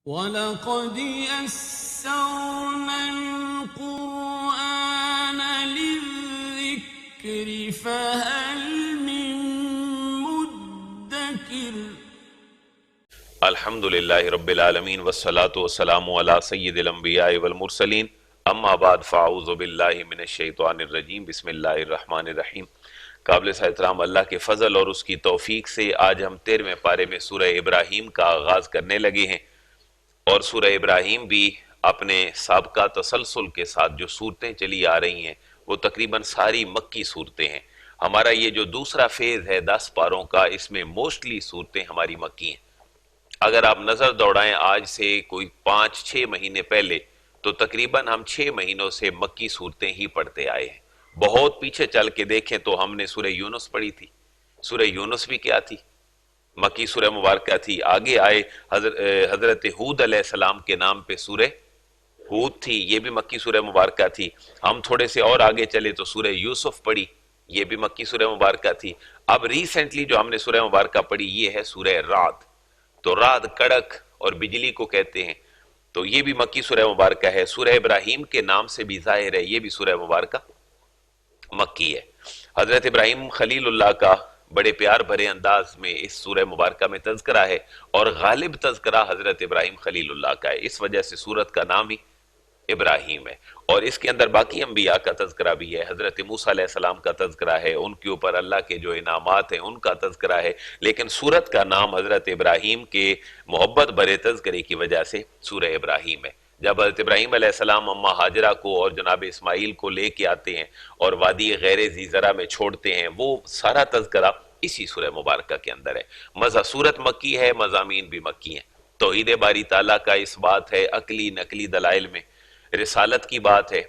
وَلَقَدْ يَسَّرْنَا الْقُرْآنَ لِلذِّكْرِ فَهَلْ مِن مُّدَّكِرٍ۔ الحمد للہ رب العالمین والصلاة والسلام علی سید الانبیاء والمرسلین، اما بعد فاعوذ باللہ من الشیطان الرجیم، بسم اللہ الرحمن الرحیم۔ قابل احترام اللہ کے فضل اور اس کی توفیق سے آج ہم 13ویں پارے میں سورہ ابراہیم کا آغاز کرنے لگے ہیں، اور سورہ ابراہیم بھی اپنے سابقہ تسلسل کے ساتھ جو صورتیں چلی آ رہی ہیں وہ تقریباً ساری مکی صورتیں ہیں۔ ہمارا یہ جو دوسرا فیز ہے 10 پاروں کا، اس میں موسٹلی صورتیں ہماری مکی ہیں۔ اگر آپ نظر دوڑائیں آج سے کوئی 5-6 مہینے پہلے، تو تقریباً ہم 6 مہینوں سے مکی صورتیں ہی پڑھتے آئے ہیں۔ بہت پیچھے چل کے دیکھیں تو ہم نے سورہ یونس پڑھی تھی۔ سورہ یونس بھی کیا تھی؟ مکی سورہ مبارکہ تھی۔ آگے آئے حضرت ہود علیہ السلام کے نام پہ سورہ ہود تھی، یہ بھی مکی سورہ مبارکہ تھی۔ ہم تھوڑے سے اور آگے چلے تو سورہ یوسف پڑھی، یہ بھی مکی سورہ مبارکہ تھی۔ اب ریسنٹلی جو ہم نے سورہ مبارکہ پڑھی یہ ہے سورہ رعد۔ تو رعد کڑک اور بجلی کو کہتے ہیں، تو یہ بھی مکی سورہ مبارکہ ہے۔ سورہ ابراہیم کے نام سے بھی ظاہر ہے یہ بھی سورہ مبارکہ مکی ہے۔ حضرت ابراہیم خلیل اللہ کا بڑے پیار بھرے انداز میں اس سورہ مبارکہ میں تذکرہ ہے، اور غالب تذکرہ حضرت ابراہیم خلیل اللہ کا ہے، اس وجہ سے سورت کا نام ہی ابراہیم ہے۔ اور اس کے اندر باقی انبیاء کا تذکرہ بھی ہے، حضرت موسیٰ علیہ السلام کا تذکرہ ہے، ان کے اوپر اللہ کے جو انعامات ہیں ان کا تذکرہ ہے، لیکن سورت کا نام حضرت ابراہیم کے محبت بھرے تذکرے کی وجہ سے سورہ ابراہیم ہے۔ جب حضرت ابراہیم علیہ السلام اماں ہاجرہ کو اور جناب اسماعیل کو لے کے آتے ہیں اور وادی غیر ذی زرع میں چھوڑتے ہیں، وہ سارا تذکرہ اسی سورہ مبارکہ کے اندر ہے۔ سورت مکی ہے، مضامین بھی مکی ہیں۔ توحید باری تعالیٰ کا اس بات ہے، عقلی نقلی دلائل میں رسالت کی بات ہے،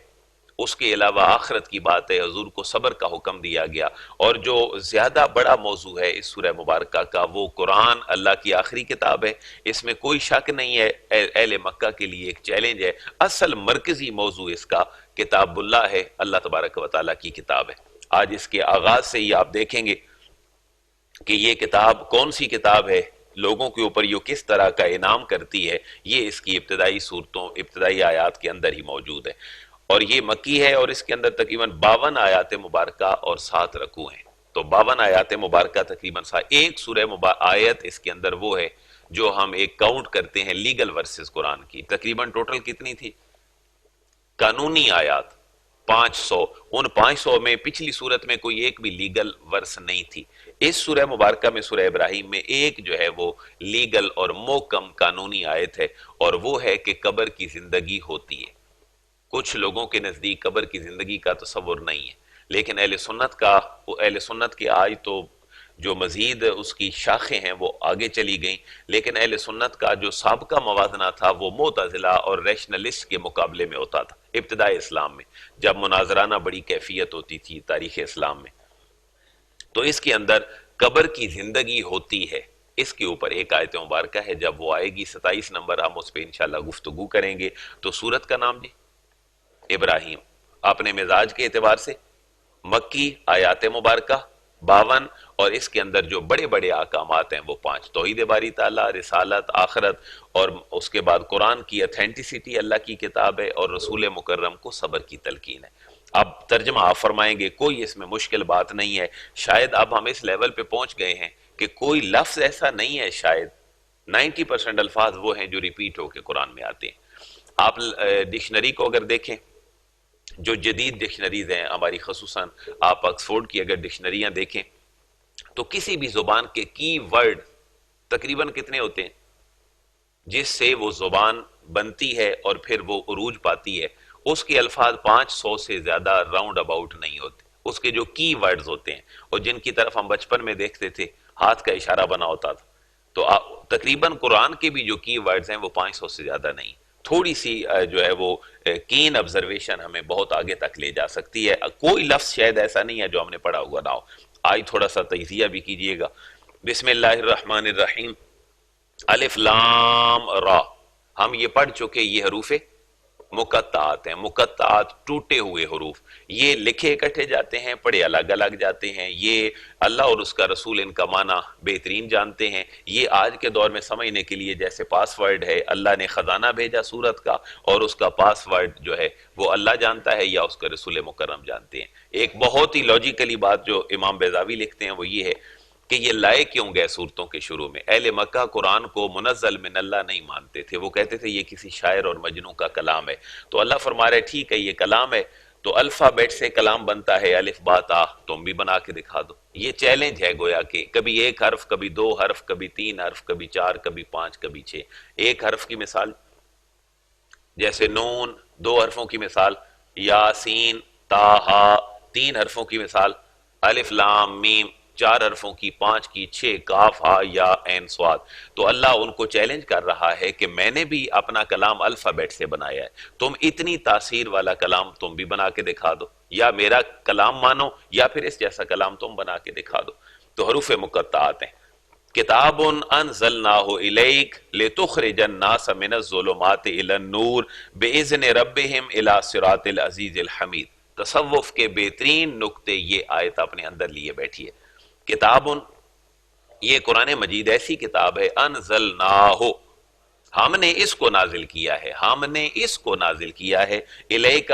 اس کے علاوہ آخرت کی بات ہے، حضور کو صبر کا حکم دیا گیا، اور جو زیادہ بڑا موضوع ہے اس سورہ مبارکہ کا وہ قرآن اللہ کی آخری کتاب ہے، اس میں کوئی شک نہیں ہے، اہل مکہ کے لیے ایک چیلنج ہے۔ اصل مرکزی موضوع اس کا کتاب اللہ ہے، اللہ تبارک و تعالیٰ کی کتاب ہے۔ آج اس کے آغاز سے ہی آپ دیکھیں گے کہ یہ کتاب کون سی کتاب ہے، لوگوں کے اوپر یہ کس طرح کا انعام کرتی ہے، یہ اس کی ابتدائی آیات کے اندر ہی موجود ہے، اور یہ مکی ہے، اور اس کے اندر تقریباً 52 آیات مبارکہ اور 7 رکوع ہیں۔ تو 52 آیات مبارکہ تقریباً ایک سورہ آیت اس کے اندر وہ ہے جو ہم ایک کاؤنٹ کرتے ہیں لیگل ورسز قرآن کی۔ تقریباً ٹوٹل کتنی تھی؟ قانونی آیات 500۔ ان 500 میں پچھلی صورت میں کوئی ایک بھی لیگل ورس نہیں تھی۔ اس سورہ مبارکہ میں سورہ ابراہیم میں ایک جو ہے وہ لیگل اور محکم قانونی آیت ہے، اور وہ ہے کہ قبر کی زندگی ہوتی ہے۔ کچھ لوگوں کے نزدیک قبر کی زندگی کا تصور نہیں ہے، لیکن اہل سنت کے آج تو جو مزید اس کی شاخیں ہیں وہ آگے چلی گئیں، لیکن اہل سنت کا جو سابقہ موازنہ تھا وہ معتزلہ اور ریشنلسٹ کے مقابلے میں ہوتا تھا ابتدائی اسلام میں، جب مناظرانہ بڑی کیفیت ہوتی تھی تاریخ اسلام میں۔ تو اس کے اندر قبر کی زندگی ہوتی ہے، اس کے اوپر ایک آیت مبارکہ ہے، جب وہ آئے گی 27 نمبر ہم اس پہ انشاءاللہ گفتگو کریں گے۔ تو سورت کا نام جی ابراہیم، اپنے مزاج کے اعتبار سے مکی، آیات مبارکہ 52، اور اس کے اندر جو بڑے بڑے احکامات ہیں وہ 5، توحید باری تعالیٰ، رسالت، آخرت، اور اس کے بعد قرآن کی اتھینٹیسٹی اللہ کی کتاب ہے، اور رسول مکرم کو صبر کی تلقین ہے۔ اب ترجمہ آپ فرمائیں گے، کوئی اس میں مشکل بات نہیں ہے، شاید اب ہم اس لیول پہ پہنچ گئے ہیں کہ کوئی لفظ ایسا نہیں ہے، شاید 90% الفاظ وہ ہیں جو ریپیٹ ہو کے قرآن میں آتے ہیں۔ آپ ڈکشنری کو اگر دیکھیں، جو جدید ڈکشنریز ہیں ہماری، خصوصاً آپ آکسفورڈ کی اگر ڈکشنریاں دیکھیں تو کسی بھی زبان کے کی ورڈ تقریباً کتنے ہوتے ہیں جس سے وہ زبان بنتی ہے اور پھر وہ عروج پاتی ہے، اس کے الفاظ 500 سے زیادہ راؤنڈ اباؤٹ نہیں ہوتے، اس کے جو کی ورڈز ہوتے ہیں، اور جن کی طرف ہم بچپن میں دیکھتے تھے ہاتھ کا اشارہ بنا ہوتا تھا، تو تقریباً قرآن کے بھی جو کی ورڈز ہیں وہ 500 سے زیادہ نہیں۔ تھوڑی سی جو ہے وہ کین آبزرویشن ہمیں بہت آگے تک لے جا سکتی ہے۔ کوئی لفظ شاید ایسا نہیں ہے جو ہم نے پڑھا ہوا نہ ہو۔ آج تھوڑا سا تجزیہ بھی کیجئے گا۔ بسم اللہ الرحمن الرحیم، الف لام را، ہم یہ پڑھ چکے، یہ حروف مقطعات ہیں، مقطعات ٹوٹے ہوئے حروف، یہ لکھے اکٹھے جاتے ہیں، پڑھے الگ الگ جاتے ہیں، یہ اللہ اور اس کا رسول ان کا معنی بہترین جانتے ہیں۔ یہ آج کے دور میں سمجھنے کے لیے جیسے پاس ورڈ ہے، اللہ نے خزانہ بھیجا سورت کا اور اس کا پاس ورڈ جو ہے وہ اللہ جانتا ہے یا اس کا رسول مکرم جانتے ہیں۔ ایک بہت ہی لاجیکلی بات جو امام بیضاوی لکھتے ہیں وہ یہ ہے کہ یہ لائے کیوں گئے صورتوں کے شروع میں؟ اہل مکہ قرآن کو منزل من اللہ نہیں مانتے تھے، وہ کہتے تھے یہ کسی شاعر اور مجنوں کا کلام ہے۔ تو اللہ فرما رہے ٹھیک ہے یہ کلام ہے، تو الفابیٹ سے کلام بنتا ہے، الف با تا، تم بھی بنا کے دکھا دو۔ یہ چیلنج ہے گویا کہ کبھی ایک حرف، کبھی دو حرف، کبھی تین حرف، کبھی چار، کبھی پانچ، کبھی چھ۔ ایک حرف کی مثال جیسے نون، دو حرفوں کی مثال یاسین تا ہا، تین حرفوں کی مثال الف لام میم، چار حرفوں کی، پانچ کی، چھ کاف ہا یا عین صاد۔ تو اللہ ان کو چیلنج کر رہا ہے کہ میں نے بھی اپنا کلام الفابیٹ سے بنایا ہے، تم اتنی تاثیر والا کلام تم بھی بنا کے دکھا دو، یا میرا کلام مانو یا پھر اس جیسا کلام تم بنا کے دکھا دو۔ تو حروف مقطعات ہیں۔ کتاب انزلناہ الیک لتخرج الناس من الظلمات الی النور باذن ربہم الی صراط العزیز الحمید۔ تصوف کے بہترین نکتے یہ آیت اپنے اندر لیے بیٹھی ہے۔ کتاب، یہ قرآن مجید ایسی کتاب ہے، انزلناہ، ہم نے اس کو نازل کیا ہے، ہم نے اس کو نازل کیا ہے، الیک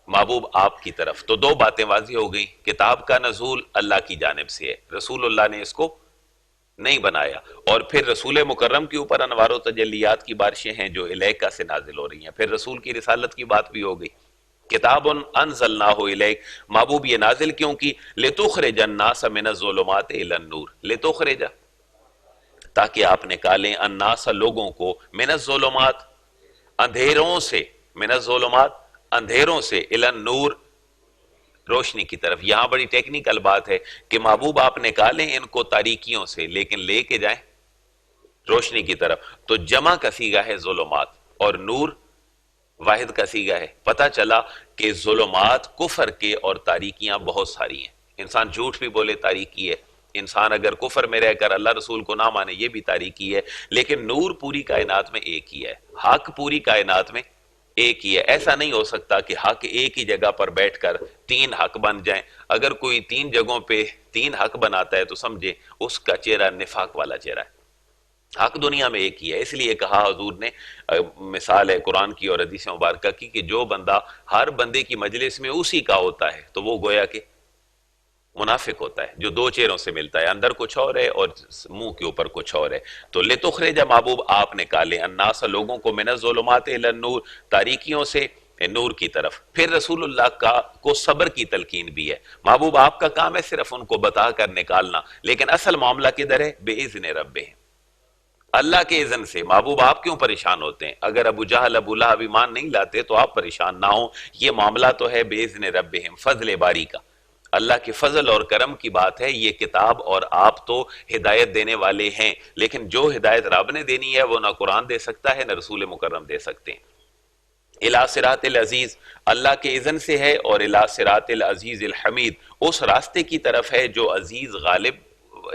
محبوب آپ کی طرف۔ تو دو باتیں واضح ہو گئیں، کتاب کا نزول اللہ کی جانب سے ہے، رسول اللہ نے اس کو نہیں بنایا، اور پھر رسول مکرم کے اوپر انوار و تجلیات کی بارشیں ہیں جو الیکا سے نازل ہو رہی ہیں، پھر رسول کی رسالت کی بات بھی ہو گئی۔ کتاب انزلناہ الیک، محبوب یہ نازل کیوں کی؟ لتخرج الناس من الظلمات الی النور، لتخرج تاکہ آپ نکالیں الناس لوگوں کو، من الظلمات اندھیروں سے، من الظلمات اندھیروں سے، الی النور روشنی کی طرف۔ یہاں بڑی ٹیکنیکل بات ہے کہ محبوب آپ نکالیں ان کو تاریکیوں سے لیکن لے کے جائیں روشنی کی طرف۔ تو جمع کا صیغہ ہے ظلمات اور نور واحد کا صیغہ ہے۔ پتہ چلا کہ ظلمات کفر کے اور تاریکیاں بہت ساری ہیں، انسان جھوٹ بھی بولے تاریکی ہے، انسان اگر کفر میں رہ کر اللہ رسول کو نہ مانے یہ بھی تاریکی ہے، لیکن نور پوری کائنات میں ایک ہی ہے، حق پوری کائنات میں ایک ہی ہے۔ ایسا نہیں ہو سکتا کہ حق ایک ہی جگہ پر بیٹھ کر تین حق بن جائیں۔ اگر کوئی تین جگہوں پہ تین حق بناتا ہے تو سمجھے اس کا چہرہ نفاق والا چہرہ ہے۔ حق دنیا میں ایک ہی ہے، اس لیے کہا حضور نے، مثال ہے قرآن کی اور حدیث مبارکہ کی، کہ جو بندہ ہر بندے کی مجلس میں اسی کا ہوتا ہے تو وہ گویا کہ منافق ہوتا ہے، جو دو چہروں سے ملتا ہے، اندر کچھ اور ہے اور منہ کے اوپر کچھ اور ہے۔ تو لتخرج محبوب آپ نکالیں الناس لوگوں کو من الظلمات الی النور تاریکیوں سے نور کی طرف۔ پھر رسول اللہ کو صبر کی تلقین بھی ہے، محبوب آپ کا کام ہے صرف ان کو بتا کر نکالنا، لیکن اصل معاملہ کدھر ہے؟ باذن ربہم، اللہ کے اذن سے۔ محبوب آپ کیوں پریشان ہوتے ہیں؟ اگر ابو جہل ابو لہب ایمان نہیں لاتے تو آپ پریشان نہ ہوں، یہ معاملہ تو ہے باذن ربہم، فضل باری کا، اللہ کے فضل اور کرم کی بات ہے۔ یہ کتاب اور آپ تو ہدایت دینے والے ہیں، لیکن جو ہدایت رب نے دینی ہے وہ نہ قرآن دے سکتا ہے نہ رسول مکرم دے سکتے ہیں۔ الی صراط العزیز، اللہ کے اذن سے ہے، اور الی صراط العزیز الحمید، اس راستے کی طرف ہے جو عزیز غالب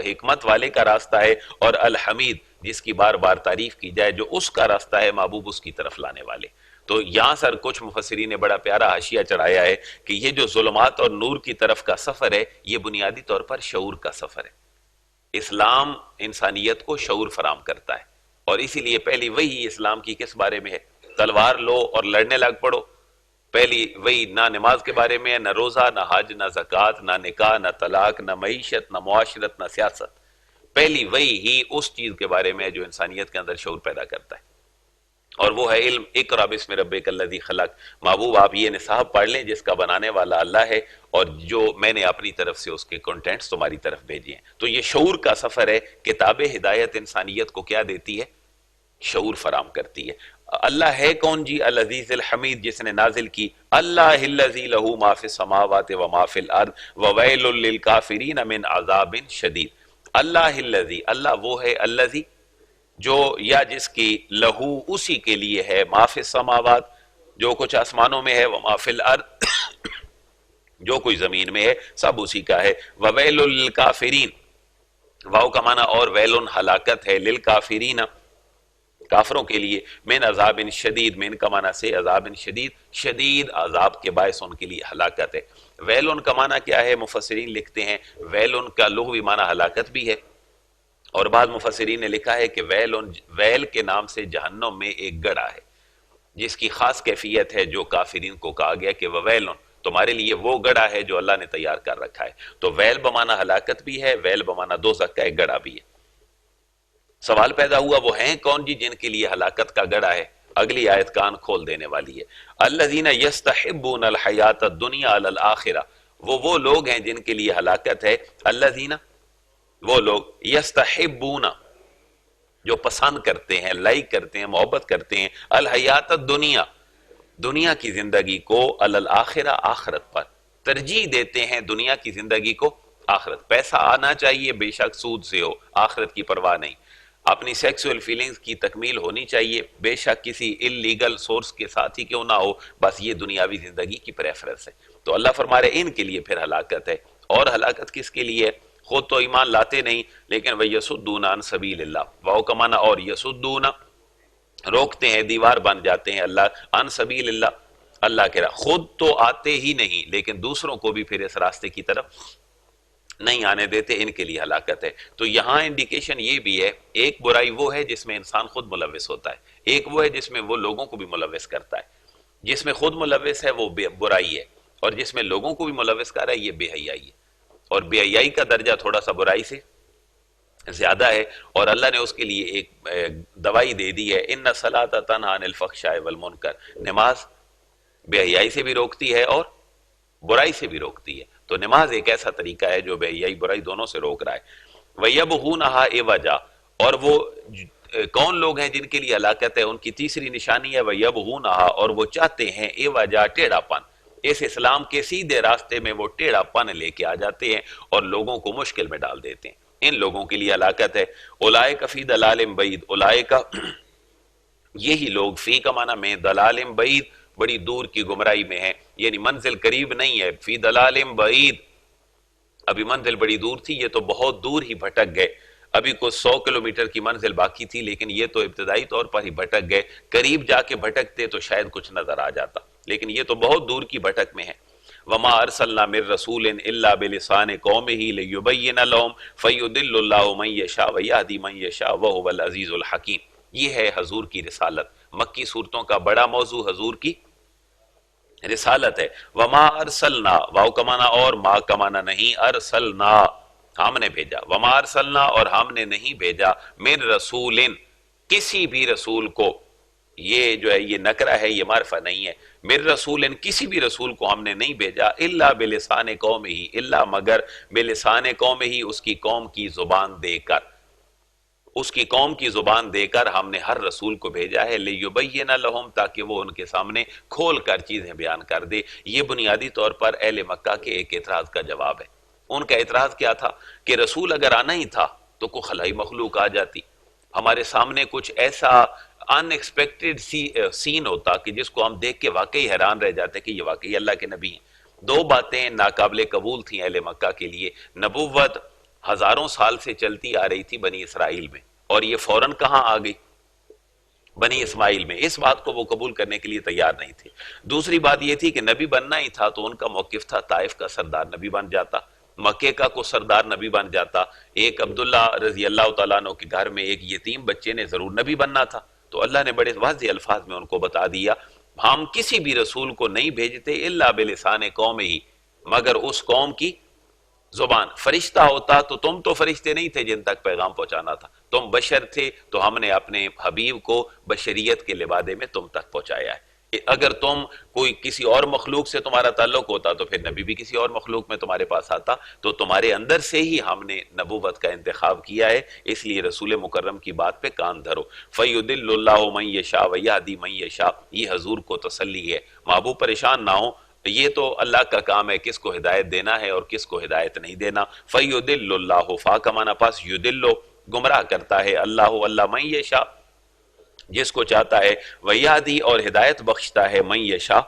حکمت والے کا راستہ ہے، اور الحمید جس کی بار بار تعریف کی جائے، جو اس کا راستہ ہے محبوب اس کی طرف لانے والے۔ تو یہاں سر کچھ مفسرین نے بڑا پیارا حاشیہ چڑھایا ہے کہ یہ جو ظلمات اور نور کی طرف کا سفر ہے یہ بنیادی طور پر شعور کا سفر ہے۔ اسلام انسانیت کو شعور فراہم کرتا ہے، اور اسی لیے پہلی وحی اسلام کی کس بارے میں ہے؟ تلوار لو اور لڑنے لگ پڑو۔ پہلی وحی نہ نماز کے بارے میں ہے، نہ روزہ، نہ حج، نہ زکوٰۃ، نہ نکاح، نہ طلاق، نہ معیشت، نہ معاشرت، نہ سیاست۔ پہلی وحی ہی اس چیز کے بارے میں ہے جو انسانیت کے اندر شعور پیدا کرتا ہے، اور وہ ہے علم۔ اقرأ بسم ربک الذی خلق، محبوب آپ یہ نصاب پڑھ لیں جس کا بنانے والا اللہ ہے، اور جو میں نے اپنی طرف سے اس کے کنٹینٹس تمہاری طرف بھیجے ہیں۔ تو یہ شعور کا سفر ہے۔ کتاب ہدایت انسانیت کو کیا دیتی ہے؟ شعور فراہم کرتی ہے۔ اللہ ہے کون جی؟ العزیز الحمید، جس نے نازل کی اللہ الذی لہ ما فی السماوات و ما فی الارض وویل للکافرین من عذاب شدید۔ اللہ الذی، اللہ وہ ہے الذی جو یا جس کی لہو اسی کے لیے ہے، ما فی السماوات جو کچھ آسمانوں میں ہے، وما فی الارض جو کچھ زمین میں ہے سب اسی کا ہے، وویل للکافرین، واو کا معنی اور ویلن ہلاکت ہے، للکافرین کافروں کے لیے من عذاب شدید، من کا معنی سے عذاب شدید، شدید عذاب کے باعث ان کے لیے ہلاکت ہے۔ ویلن کا معنی کیا ہے؟ مفسرین لکھتے ہیں ویلن کا لغوی معنی ہلاکت بھی ہے، اور بعض مفسرین نے لکھا ہے کہ ویل کے نام سے جہنم میں ایک گڑھا ہے جس کی خاص کیفیت ہے جو کافرین کو کہا گیا کہ ویلن تمہارے لیے وہ گڑھا ہے جو اللہ نے تیار کر رکھا ہے۔ تو ویل بمعنی ہلاکت بھی ہے، ویل بمعنی دوزخ کا ایک گڑھا بھی ہے۔ سوال پیدا ہوا وہ ہیں کون جی جن کے لیے ہلاکت کا گڑھا ہے؟ اگلی آیت کان کھول دینے والی ہے۔ الذین یستحبون الحیات الدنیا علی الآخرہ، وہ لوگ ہیں جن کے لیے ہلاکت ہے۔ الذین، وہ لوگ، یستحبون، جو پسند کرتے ہیں، لائک کرتے ہیں، محبت کرتے ہیں، الحیات الدنیا، دنیا کی زندگی کو، علی الآخرہ، آخرت پر ترجیح دیتے ہیں، دنیا کی زندگی کو آخرت۔ پیسہ آنا چاہیے، بے شک سود سے ہو، آخرت کی پرواہ نہیں۔ اپنی سیکسول فیلنگز کی تکمیل ہونی چاہیے، بے شک کسی اللیگل سورس کے ساتھ ہی کیوں نہ ہو، بس یہ دنیاوی زندگی کی پریفرنس ہے۔ تو اللہ فرما رہے ان کے لیے پھر ہلاکت ہے۔ اور ہلاکت کس کے لیے؟ خود تو ایمان لاتے نہیں لیکن وَيَصُدُّونَ عَن سَبِيلِ اللَّهِ، واو کا معنی اور، یسدون روکتے ہیں، دیوار بن جاتے ہیں اللہ، عن سبیل اللہ، اللہ کے راہ، خود تو آتے ہی نہیں لیکن دوسروں کو بھی پھر اس راستے کی طرف نہیں آنے دیتے، ان کے لیے ہلاکت ہے۔ تو یہاں انڈیکیشن یہ بھی ہے، ایک برائی وہ ہے جس میں انسان خود ملوث ہوتا ہے، ایک وہ ہے جس میں وہ لوگوں کو بھی ملوث کرتا ہے۔ جس میں خود ملوث ہے وہ برائی ہے، اور جس میں لوگوں کو بھی ملوث کر رہا ہے یہ بے حیائی ہے، اور بے حیائی کا درجہ تھوڑا سا برائی سے زیادہ ہے، اور اللہ نے اس کے لیے ایک دوائی دے دی ہے، ان الصلاۃ تنہی عن الفحشاء والمنکر، نماز بے حیائی سے بھی روکتی ہے اور برائی سے بھی روکتی ہے۔ تو نماز ایک ایسا طریقہ ہے جو بے حیائی برائی دونوں سے روک رہا ہے۔ وَيَبْغُونَهَا عِوَجًا، اور وہ کون لوگ ہیں جن کے لیے ہلاکت ہے؟ ان کی تیسری نشانی ہے وَيَبْغُونَهَا، اور وہ چاہتے ہیں عِوَجًا، ٹیڑھا پن، اس اسلام کے سیدھے راستے میں وہ ٹیڑھا پن لے کے آ جاتے ہیں اور لوگوں کو مشکل میں ڈال دیتے ہیں۔ ان لوگوں کے لیے ہلاکت ہے۔ اولئک فی ضلال بعید، اولئک یہی لوگ، فی کا معنی میں، ضلال بعید، بڑی دور کی گمراہی میں ہیں، یعنی منزل قریب نہیں ہے، فی ضلال بعید، ابھی منزل بڑی دور تھی، یہ تو بہت دور ہی بھٹک گئے، ابھی کچھ 100 کلومیٹر کی منزل باقی تھی لیکن یہ تو ابتدائی طور پر ہی بھٹک گئے، قریب جا کے بھٹکتے تو شاید کچھ نظر آ جاتا، لیکن یہ تو بہت دور کی بھٹک میں ہے۔ وما ارسلنا من رسول الا بلسان قومه ليبين لهم فيضل الله من يشاء ويهدي من يشاء وهو العزيز الحكيم۔ یہ ہے حضور کی رسالت، مکی صورتوں کا بڑا موضوع حضور کی رسالت ہے۔ وما ارسلنا، واو کا معنی اور، ما کا معنی نہیں، ارسلنا ہم نے بھیجا، وما ارسلنا اور ہم نے نہیں بھیجا، من رسول کسی بھی رسول کو، یہ جو ہے یہ نکرہ ہے، یہ معرفہ نہیں ہے، من رسول کسی بھی رسول کو ہم نے نہیں بھیجا، الا بلسان قوم ہی، الا مگر بلسان قوم ہی، اس کی قوم کی زبان دے کر، اس کی قوم کی زبان دے کر ہم نے ہر رسول کو بھیجا ہے، لیبین لہم، تاکہ وہ ان کے سامنے کھول کر چیزیں بیان کر دے۔ یہ بنیادی طور پر اہل مکہ کے ایک اعتراض کا جواب ہے۔ ان کا اعتراض کیا تھا کہ رسول اگر آنا ہی تھا تو کوئی خلائی مخلوق آ جاتی، ہمارے سامنے کچھ ایسا ان ایکسپیکٹڈ سین ہوتا کہ جس کو ہم دیکھ کے واقعی حیران رہ جاتے کہ یہ واقعی اللہ کے نبی ہیں۔ دو باتیں ناقابل قبول تھیں اہل مکہ کے لیے، نبوت ہزاروں سال سے چلتی آ رہی تھی بنی اسرائیل میں، اور یہ فوراً کہاں آ گئی؟ بنی اسماعیل میں۔ اس بات کو وہ قبول کرنے کے لیے تیار نہیں تھے۔ دوسری بات یہ تھی کہ نبی بننا ہی تھا تو ان کا موقف تھا طائف کا سردار نبی بن جاتا، مکے کا کو سردار نبی بن جاتا، ایک عبداللہ رضی اللہ تعالیٰ عنہ کے گھر میں ایک یتیم بچے نے ضرور نبی بننا تھا۔ تو اللہ نے بڑے واضح الفاظ میں ان کو بتا دیا، ہم کسی بھی رسول کو نہیں بھیجتے الا بلسان قوم ہی، مگر اس قوم کی زبان۔ فرشتہ ہوتا تو تم تو فرشتے نہیں تھے جن تک پیغام پہنچانا تھا، تم بشر تھے تو ہم نے اپنے حبیب کو بشریت کے لبادے میں تم تک پہنچایا ہے۔ اگر تم کوئی کسی اور مخلوق سے تمہارا تعلق ہوتا تو پھر نبی بھی کسی اور مخلوق میں تمہارے پاس آتا، تو تمہارے اندر سے ہی ہم نے نبوت کا انتخاب کیا ہے، اس لیے رسول مکرم کی بات پہ کان دھرو۔ فَيُضِلُّ اللَّهُ مَن يَشَاءُ وَيَهْدِي مَن يَشَاءُ، یہ حضور کو تسلی ہے، محبوب پریشان نہ ہو، یہ تو اللہ کا کام ہے کس کو ہدایت دینا ہے اور کس کو ہدایت نہیں دینا۔ فَيُضِلُّ اللَّهُ، فا کا معنی پاس، يُضِلُّ گمراہ کرتا ہے، اللہ اللہ من یشاء جس کو چاہتا ہے، وَيَهْدِي اور ہدایت بخشتا ہے، من یشاء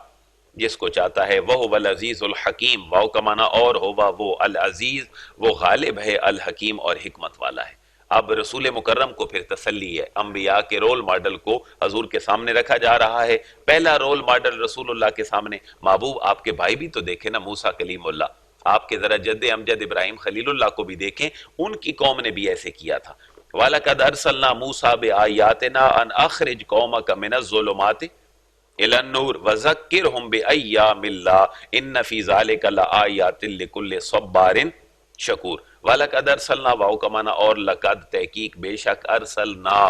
جس کو چاہتا ہے، وَهُوَ الْعَزِيزُ الْحَكِيمُ، واو کا معنی اور، ہووا وہ العزیز، وہ غالب ہے، الحکیم اور حکمت والا ہے۔ اب رسول مکرم کو پھر تسلی ہے، انبیاء کے رول ماڈل کو حضور کے سامنے رکھا جا رہا ہے۔ پہلا رول ماڈل رسول اللہ کے سامنے، محبوب آپ کے بھائی بھی تو دیکھیں نا، موسیٰ کلیم اللہ، آپ کے ذرا جد امجد ابراہیم خلیل اللہ کو بھی دیکھیں، ان کی قوم نے بھی ایسے کیا تھا۔ وَلَقَدْ أَرْسَلْنَا مُوسَىٰ بِآيَاتِنَا أَنْ أَخْرِجْ قَوْمَكَ مِنَ الظُّلُمَاتِ إِلَى النُّورِ وَذَكِّرْهُمْ بِأَيَّامِ اللَّهِ إِنَّ فِي ذَلِكَ لَآيَاتٍ لِكُلِّ صَبَّارٍ شکور۔ وَلَقَدْ أَرْسَلْنَا واو کا معنی اور، لقد تحقیق بے شک، ارسلنا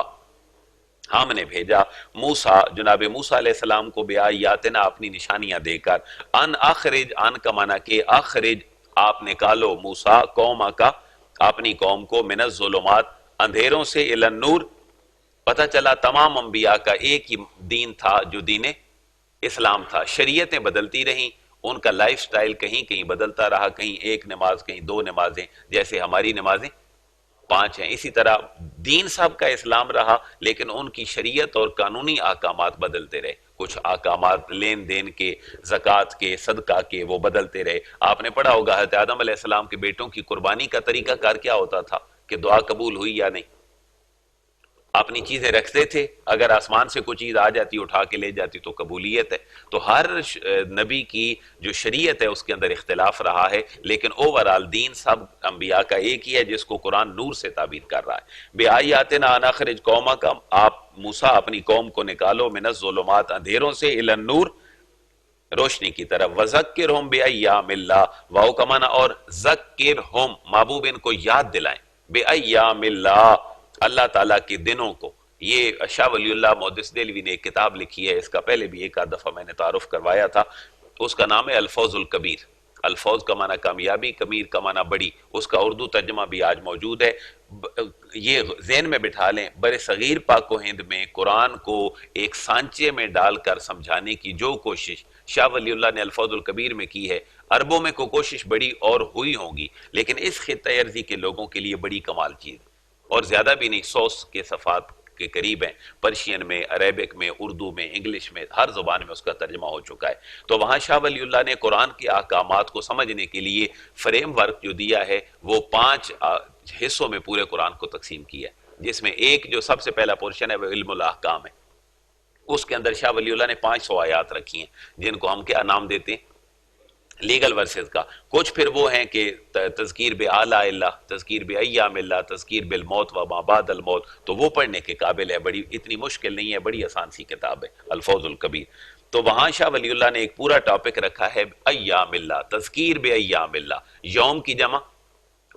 ہم نے بھیجا، موسیٰ جناب موسیٰ علیہ السلام کو بآیاتنا اپنی نشانیاں دے کر، ان اخرج، ان کا معنی کہ اخرج آپ نکالو، موسیٰ قوم کا اپنی قوم کو، من الظلمات اندھیروں سے، الی النور، پتہ چلا تمام انبیاء کا ایک ہی دین تھا جو دین اسلام تھا، شریعتیں بدلتی رہیں، ان کا لائف سٹائل کہیں کہیں بدلتا رہا، کہیں ایک نماز کہیں دو نمازیں، جیسے ہماری نمازیں 5 ہیں، اسی طرح دین صاحب کا اسلام رہا، لیکن ان کی شریعت اور قانونی احکامات بدلتے رہے، کچھ احکامات لین دین کے، زکوٰۃ کے، صدقہ کے، وہ بدلتے رہے۔ آپ نے پڑھا ہوگا حضرت آدم علیہ السلام کے بیٹوں کی قربانی کا طریقہ کار کیا ہوتا تھا کہ دعا قبول ہوئی یا نہیں، اپنی چیزیں رکھتے تھے، اگر آسمان سے کوئی چیز آ جاتی اٹھا کے لے جاتی تو قبولیت ہے۔ تو ہر نبی کی جو شریعت ہے اس کے اندر اختلاف رہا ہے، لیکن اوورال دین سب انبیاء کا ایک ہی ہے، جس کو قرآن نور سے تعبیر کر رہا ہے۔ بِآیاتنا ان اخرج قومک، آپ موسیٰ اپنی قوم کو نکالو، من الظلمات اندھیروں سے، الی النور روشنی کی طرف، وذکرہم بایام اللہ، واو کا معنی اور، ذکرہم محبوب ان کو یاد دلائیں، بایام اللہ اللہ تعالیٰ کے دنوں کو۔ یہ شاہ ولی اللہ محدث دہلوی نے ایک کتاب لکھی ہے، اس کا پہلے بھی ایک آدھ دفعہ میں نے تعارف کروایا تھا، اس کا نام ہے الفوز الکبیر۔ الفوز کا معنی کامیابی، کبیر کا معنی بڑی، اس کا اردو ترجمہ بھی آج موجود ہے۔ یہ ذہن میں بٹھا لیں، بر صغیر پاک و ہند میں قرآن کو ایک سانچے میں ڈال کر سمجھانے کی جو کوشش شاہ ولی اللہ نے الفوز الکبیر میں کی ہے، عربوں میں کوئی کوشش بڑی اور ہوئی ہوگی، لیکن اس خطہ ارضی کے لوگوں کے لیے بڑی کمال چیز، اور زیادہ بھی نہیں، 100 کے صفحات کے قریب ہیں، پرشین میں، عربک میں، اردو میں، انگلش میں، ہر زبان میں اس کا ترجمہ ہو چکا ہے۔ تو وہاں شاہ ولی اللہ نے قرآن کے احکامات کو سمجھنے کے لیے فریم ورک جو دیا ہے، وہ 5 حصوں میں پورے قرآن کو تقسیم کیا ہے، جس میں ایک جو سب سے پہلا پورشن ہے وہ علم الاحکام ہے۔ اس کے اندر شاہ ولی اللہ نے 500 آیات رکھی ہیں، جن کو ہم کیا نام دیتے ہیں، لیگل ورسز کا۔ کچھ پھر وہ ہیں کہ تذکیر بآلاء اللہ، تذکیر بایام اللہ، تذکیر بالموت و ما بعد الموت، تو وہ پڑھنے کے قابل ہے، بڑی اتنی مشکل نہیں ہے، بڑی آسان سی کتاب ہے الفوز الکبیر۔ تو وہاں شاہ ولی اللہ نے ایک پورا ٹاپک رکھا ہے ایام اللہ، تذکیر بایام اللہ، یوم کی جمع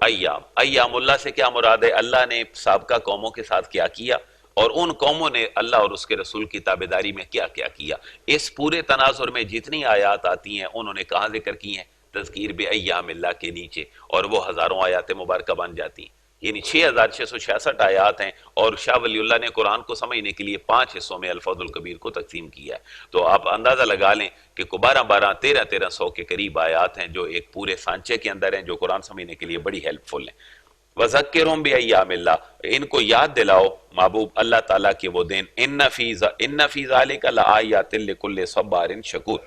ایام، ایام اللہ سے کیا مراد ہے، اللہ نے سابقہ قوموں کے ساتھ کیا کیا، اور ان قوموں نے اللہ اور اس کے رسول کی تابعداری میں کیا کیا کیا۔ اس پورے تناظر میں جتنی آیات آتی ہیں انہوں نے کہاں ذکر کی ہیں، تذکیر بایام اللہ کے نیچے، اور وہ ہزاروں آیات مبارکہ بن جاتی ہیں، یعنی 6666 آیات ہیں، اور شاہ ولی اللہ نے قرآن کو سمجھنے کے لیے 5 حصوں میں الفوز الکبیر کو تقسیم کیا ہے۔ تو آپ اندازہ لگا لیں کہ 12 1300 کے قریب آیات ہیں جو ایک پورے سانچے کے اندر ہیں، جو قرآن سمجھنے کے لیے بڑی ہیلپ فل ہیں۔ وَذَكِّرْهُمْ بِأَيَّامِ اللَّهِ، ان کو یاد دلاؤ محبوب اللہ تعالیٰ کے وہ دن، إِنَّ فِي ذَلِكَ لَآيَاتٍ لِكُلِّ صَبَّارٍ شَكُورٍ،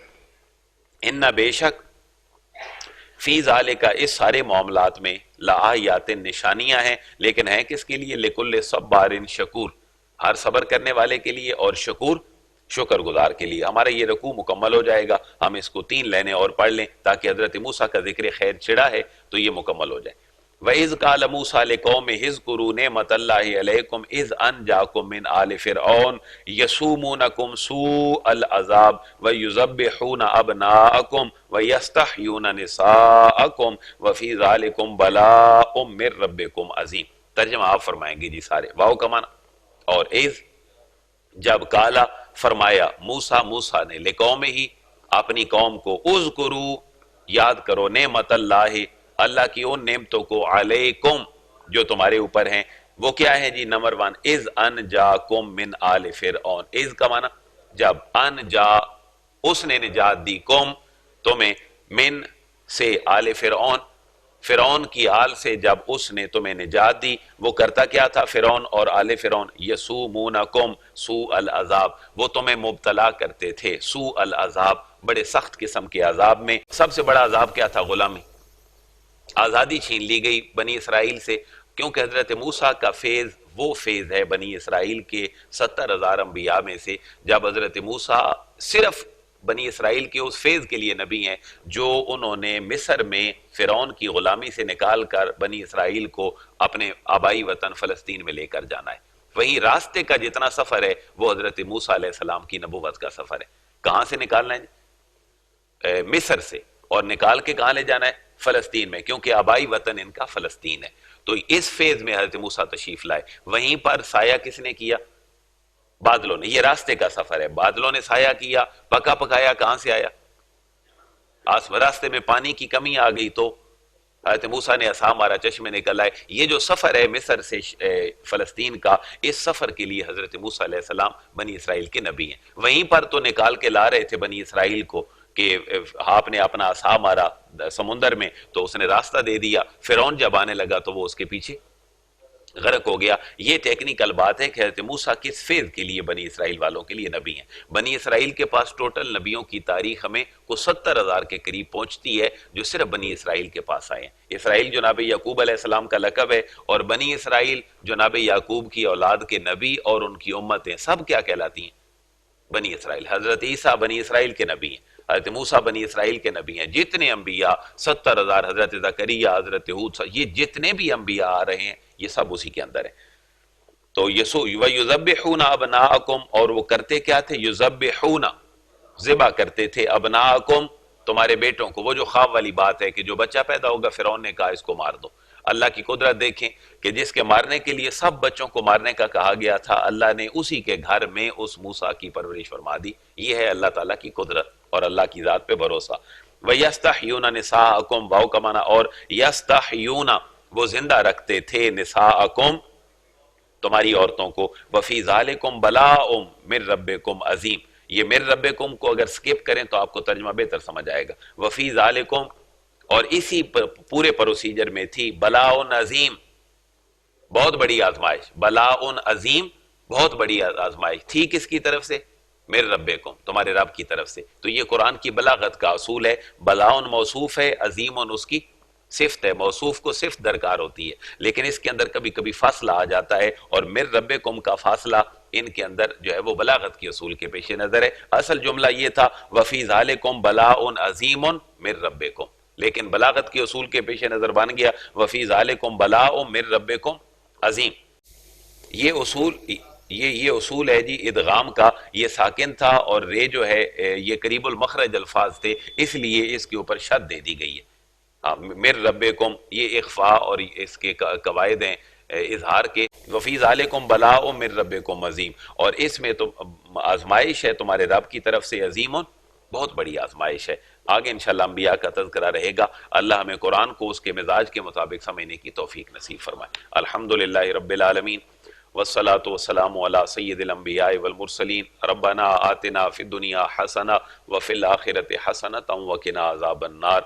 ان بے شک فی ذالک اس سارے معاملات میں لآیات نشانیاں ہیں، لیکن ہیں کس کے لیے، لکل صبار شکور، ہر صبر کرنے والے کے لیے، اور شکور شکر گزار کے لیے۔ ہمارا یہ رکوع مکمل ہو جائے گا، ہم اس کو 3 لائنیں اور پڑھ لیں تاکہ حضرت موسیٰ کا ذکر خیر چھڑا ہے تو یہ مکمل ہو جائے۔ وَإِذْ قَالَ مُوسَىٰ لِقَوْمِهِ اذْكُرُوا نِعْمَةَ اللَّهِ عَلَيْكُمْ إِذْ أَنْجَاكُمْ مِنْ آلِ فِرْعَوْنَ يَسُومُونَكُمْ سُوءَ الْعَذَابِ وَيُذَبِّحُونَ أَبْنَاءَكُمْ وَيَسْتَحْيُونَ نِسَاءَكُمْ وَفِي ذَلِكُمْ بَلَاءٌ مِّن رَبِّكُمْ عَظِيمٌ۔ ترجمہ آپ فرمائیں گے جی سارے، واو کا معنی اور اذ جب، کالا فرمایا، موسیٰ نے، لقومہ ہی اپنی قوم کو، اذکروا یاد کرو، نعمت اللہ کی ان نعمتوں کو، علیکم جو تمہارے اوپر ہیں، وہ کیا ہے جی، نمبر 1 اذ انجاکم من آل فرعون، اذ کا معنی جب، انجا اس نے نجات دی، کم تمہیں، من سے، آل فرعون فرعون کی آل سے جب اس نے تمہیں نجات دی، وہ کرتا کیا تھا فرعون اور آل فرعون، یسومونکم سوء العذاب، وہ تمہیں مبتلا کرتے تھے، سوء العذاب بڑے سخت قسم کے عذاب میں۔ سب سے بڑا عذاب کیا تھا، غلامی، آزادی چھین لی گئی بنی اسرائیل سے، کیونکہ حضرت موسیٰ کا فیض وہ فیض ہے بنی اسرائیل کے 70,000 انبیاء میں سے، جب حضرت موسیٰ صرف بنی اسرائیل کے اس فیض کے لیے نبی ہیں جو انہوں نے مصر میں فرعون کی غلامی سے نکال کر بنی اسرائیل کو اپنے آبائی وطن فلسطین میں لے کر جانا ہے۔ وہیں راستے کا جتنا سفر ہے وہ حضرت موسیٰ علیہ السلام کی نبوت کا سفر ہے۔ کہاں سے نکالنا ہے؟ مصر سے، اور نکال کے کہاں لے جانا ہے؟ فلسطین میں، کیونکہ آبائی وطن ان کا فلسطین ہے۔ تو اس فیض میں حضرت موسیٰ تشریف لائے، وہیں پر سایہ کس نے کیا؟ بادلوں نے۔ یہ راستے کا سفر ہے، بادلوں نے سایہ کیا، پکا پکایا کہاں سے آیا؟ راستے میں پانی کی کمی آ گئی تو حضرت موسیٰ نے عصا مارا، چشمے نکل آئے۔ یہ جو سفر ہے مصر سے فلسطین کا، اس سفر کے لیے حضرت موسیٰ علیہ السلام بنی اسرائیل کے نبی ہیں۔ وہیں پر تو نکال کے لا رہے تھے بنی اسرائیل کو کہ آپ نے اپنا عصا مارا سمندر میں تو اس نے راستہ دے دیا، فرعون جب آنے لگا تو وہ اس کے پیچھے غرق ہو گیا۔ یہ ٹیکنیکل بات ہے کہ حضرت موسیٰ کس فیض کے لیے بنی اسرائیل والوں کے لیے نبی ہیں۔ بنی اسرائیل کے پاس ٹوٹل نبیوں کی تاریخ ہمیں کو 70,000 کے قریب پہنچتی ہے جو صرف بنی اسرائیل کے پاس آئے ہیں۔ اسرائیل جناب یعقوب علیہ السلام کا لقب ہے، اور بنی اسرائیل جناب یعقوب کی اولاد کے نبی اور ان کی امتیں سب کیا کہلاتی ہیں؟ بنی اسرائیل۔ حضرت عیسیٰ بنی اسرائیل کے نبی ہیں، حضرت موسیٰ بنی اسرائیل کے نبی ہیں۔ جتنے انبیاء 70,000، حضرت زکریا، حضرت ہود، یہ جتنے بھی انبیاء آ رہے ہیں یہ سب اسی کے اندر ہیں۔ تو وَيُذَبِّحُونَ أَبْنَاءَكُمْ، اور وہ کرتے کیا تھے؟ یذبحون، ذبح کرتے تھے، ابناءکم، تمہارے بیٹوں کو۔ وہ جو خواب والی بات ہے کہ جو بچہ پیدا ہوگا فرعون نے کہا اس کو مار دو۔ اللہ کی قدرت دیکھیں کہ جس کے مارنے کے لیے سب بچوں کو مارنے کا کہا گیا تھا، اللہ نے اسی کے گھر میں اس موسیٰ کی پرورش فرما دی۔ یہ ہے اللہ تعالیٰ کی قدرت اور اللہ کی ذات پہ بھروسہ۔ وَيَسْتَحْيُونَ نِسَاءَكُمْ، واو کا معنی اور یستحیون، وہ زندہ رکھتے تھے نساءکم، تمہاری عورتوں کو۔ وَفِي ذَلِكُمْ بَلَاءٌ مِّن رَبِّكُمْ عَظِيمٌ، یہ مِن ربکم کو اگر سکپ کریں تو آپ کو ترجمہ بہتر سمجھ آئے گا۔ وَفِي ذَلِكُمْ، اور اسی پورے پروسیجر میں تھی بلاء عظیم، بہت بڑی آزمائش۔ بلاء عظیم، بہت بڑی آزمائش تھی، کس کی طرف سے؟ مِن ربکم، تمہارے رب کی طرف سے۔ تو یہ قرآن کی بلاغت کا اصول ہے، بلاء موصوف ہے، عظیم اس کی صفت ہے، موصوف کو صفت درکار ہوتی ہے، لیکن اس کے اندر کبھی کبھی فاصلہ آ جاتا ہے، اور مِن ربکم کا فاصلہ ان کے اندر جو ہے وہ بلاغت کی اصول کے پیش نظر ہے۔ اصل جملہ یہ تھا وَفِي ذَلِكُمْ بَلَاءٌ عَظِيمٌ مِن رَبِّكُمْ، لیکن بلاغت کی اصول کے پیش نظر بن گیا وَفِي ذَلِكُمْ بَلَاءٌ مِن رَبِّكُمْ عظیم۔ یہ اصول ہے جی ادغام کا، یہ ساکن تھا اور رے جو ہے یہ قریب المخرج الفاظ تھے، اس لیے اس کے اوپر شد دے دی گئی ہے۔ مِن ربکم، یہ اخفاء اور اس کے قواعد ہیں اظہار کے۔ وفی ذالکم بلاء من ربکم عظیم، اور اس میں تو آزمائش ہے تمہارے رب کی طرف سے، عظیم، بہت بڑی آزمائش ہے۔ آگے انشاءاللہ انبیاء کا تذکرہ رہے گا۔ اللہ ہمیں قرآن کو اس کے مزاج کے مطابق سمجھنے کی توفیق نصیب فرمائے۔ الحمدللہ رب العالمین، والصلاة والسلام علی سید الانبیاء والمرسلین، ربنا آتنا فی الدنیا حسنہ وفی الآخرۃ حسنۃ وقنا عذاب النار۔